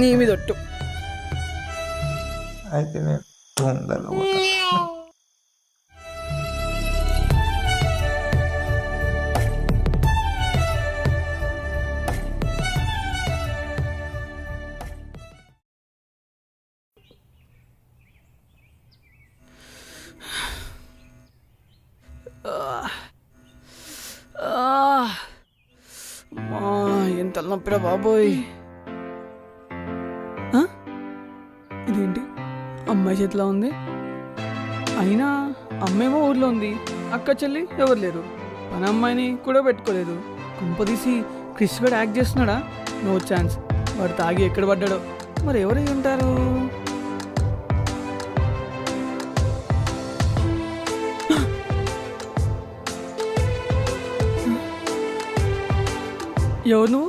నీ మీద ఒట్టు. అయితే నేను తొందరగా పోతా. ఎంత తలనొప్పిరా బాబోయ్. ఇదేంటి అమ్మాయి చేతిలో ఉంది? అయినా అమ్మేమో ఊర్లో ఉంది, అక్క చెల్లి ఎవరు లేరు, పని అమ్మాయిని కూడా పెట్టుకోలేదు. కుంపదీసి క్రిష్ కూడా యాక్ట్ చేస్తున్నాడా? No chance. వాడు తాగి ఎక్కడ పడ్డాడో. మరి ఎవరై ఉంటారు? ఎవరు నువ్వు?